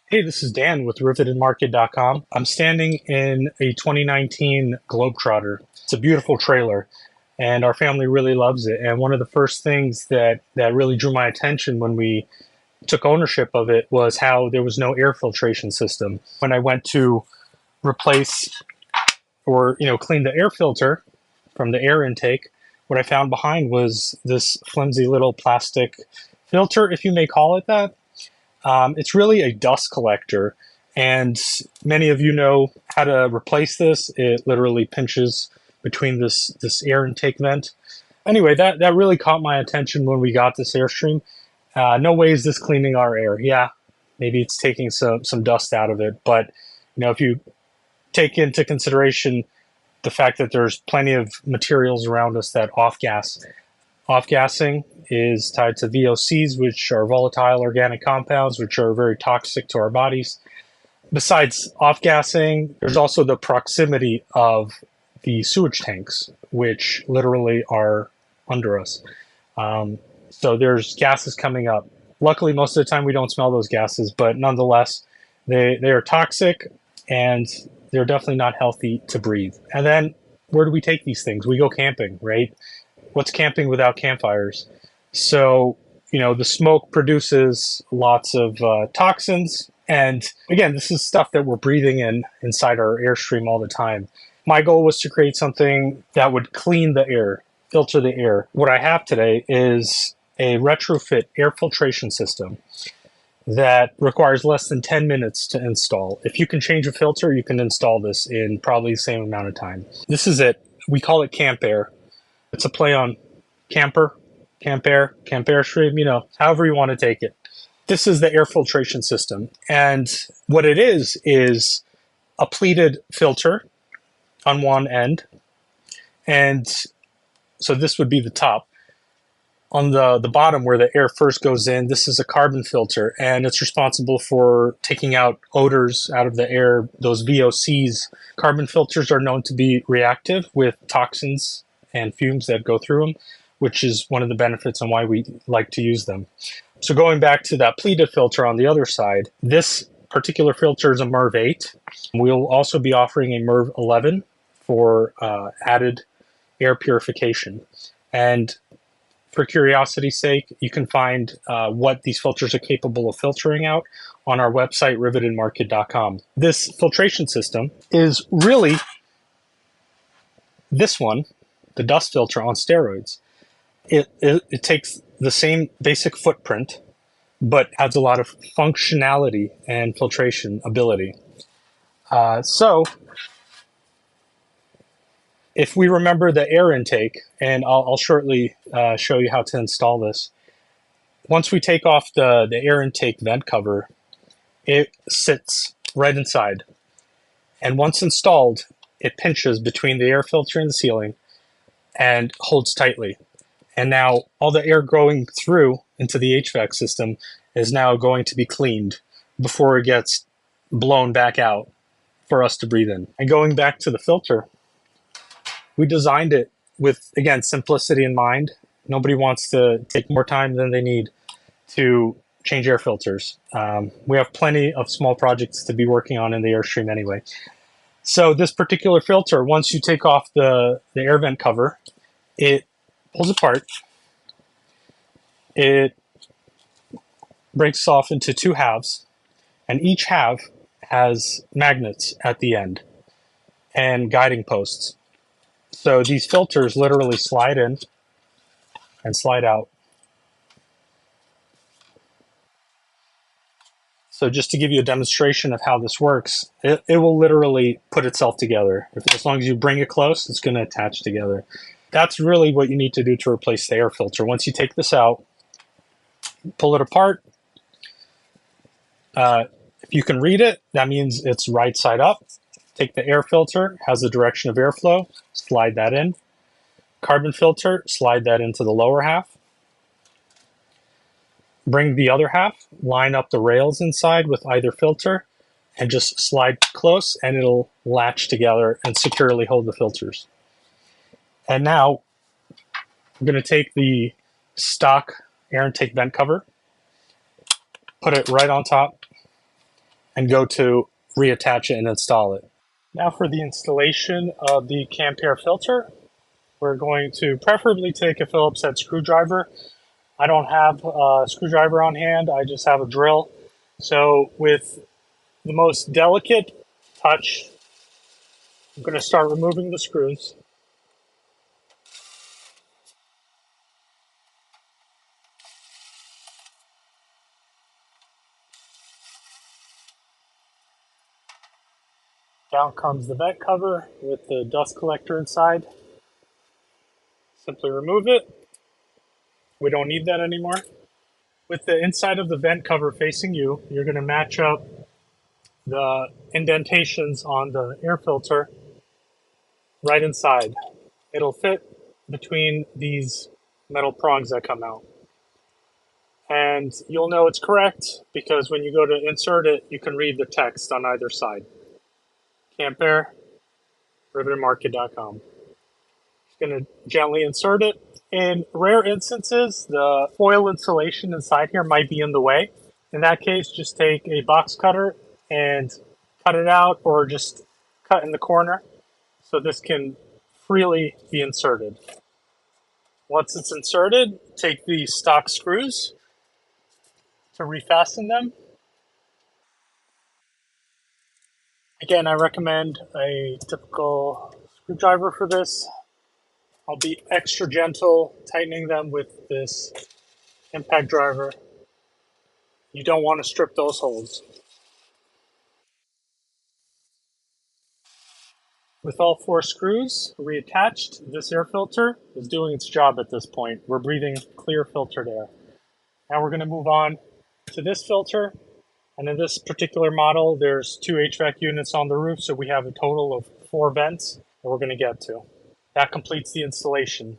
Hey, this is Dan with rivetedmarket.com. I'm standing in a 2019 Globetrotter. It's a beautiful trailer, and our family really loves it. And one of the first things that really drew my attention when we took ownership of it was how there was no air filtration system. When I went to replace or clean the air filter from the air intake, what I found behind was this flimsy little plastic filter, if you may call it that. It's really a dust collector, and many of you know how to replace this. It literally pinches between this air intake vent. Anyway, that really caught my attention when we got this Airstream. No way is this cleaning our air. Yeah, maybe it's taking some dust out of it, but if you take into consideration the fact that there's plenty of materials around us that off gas. Off-gassing is tied to VOCs, which are volatile organic compounds, which are very toxic to our bodies. Besides off-gassing, there's also the proximity of the sewage tanks, which literally are under us. So there's gases coming up. Luckily, most of the time we don't smell those gases, but nonetheless, they are toxic and they're definitely not healthy to breathe. And then where do we take these things? We go camping, right? What's camping without campfires? So, the smoke produces lots of toxins. And again, this is stuff that we're breathing inside our Airstream all the time. My goal was to create something that would clean the air, filter the air. What I have today is a retrofit air filtration system that requires less than 10 minutes to install. If you can change a filter, you can install this in probably the same amount of time. This is it. We call it CAMPAIR. It's a play on camper, CAMPAIR, Airstream, however you want to take it. This is the air filtration system. And what it is a pleated filter on one end. And so this would be the top. On the bottom where the air first goes in, this is a carbon filter, and it's responsible for taking out odors out of the air, those VOCs. Carbon filters are known to be reactive with toxins and fumes that go through them, which is one of the benefits and why we like to use them. So going back to that pleated filter on the other side, this particular filter is a MERV 8. We'll also be offering a MERV 11 for added air purification. And for curiosity's sake, you can find what these filters are capable of filtering out on our website, rivetedmarket.com. This filtration system is really this one, the dust filter on steroids. It takes the same basic footprint, but adds a lot of functionality and filtration ability. So if we remember the air intake, and I'll shortly show you how to install this. Once we take off the air intake vent cover, it sits right inside. And once installed, it pinches between the air filter and the ceiling and holds tightly. And now all the air going through into the HVAC system is now going to be cleaned before it gets blown back out for us to breathe in. And going back to the filter, we designed it with, again, simplicity in mind. Nobody wants to take more time than they need to change air filters. We have plenty of small projects to be working on in the Airstream anyway. So this particular filter, once you take off the air vent cover, it pulls apart. It breaks off into two halves, and each half has magnets at the end and guiding posts. So these filters literally slide in and slide out. So just to give you a demonstration of how this works, it will literally put itself together. As long as you bring it close, it's going to attach together. That's really what you need to do to replace the air filter. Once you take this out, pull it apart. If you can read it, that means it's right side up. Take the air filter, has the direction of airflow, slide that in. Carbon filter, slide that into the lower half. Bring the other half, line up the rails inside with either filter, and just slide close, and it'll latch together and securely hold the filters. And now I'm going to take the stock air intake vent cover, put it right on top, and go to reattach it and install it. Now for the installation of the CAMPAIR filter, we're going to preferably take a Phillips head screwdriver. I don't have a screwdriver on hand, I just have a drill. So with the most delicate touch, I'm going to start removing the screws. Down comes the vent cover with the dust collector inside. Simply remove it. We don't need that anymore. With the inside of the vent cover facing you, you're going to match up the indentations on the air filter right inside. It'll fit between these metal prongs that come out. And you'll know it's correct because when you go to insert it, you can read the text on either side. CAMPAIR, rivetandmarket.com. Just going to gently insert it. In rare instances, the foil insulation inside here might be in the way. In that case, just take a box cutter and cut it out, or just cut in the corner so this can freely be inserted. Once it's inserted, take the stock screws to refasten them. Again, I recommend a typical screwdriver for this. I'll be extra gentle tightening them with this impact driver. You don't want to strip those holes. With all 4 screws reattached, this air filter is doing its job at this point. We're breathing clear filtered air. Now we're going to move on to this filter. And in this particular model, there's 2 HVAC units on the roof, so we have a total of 4 vents that we're going to get to. That completes the installation.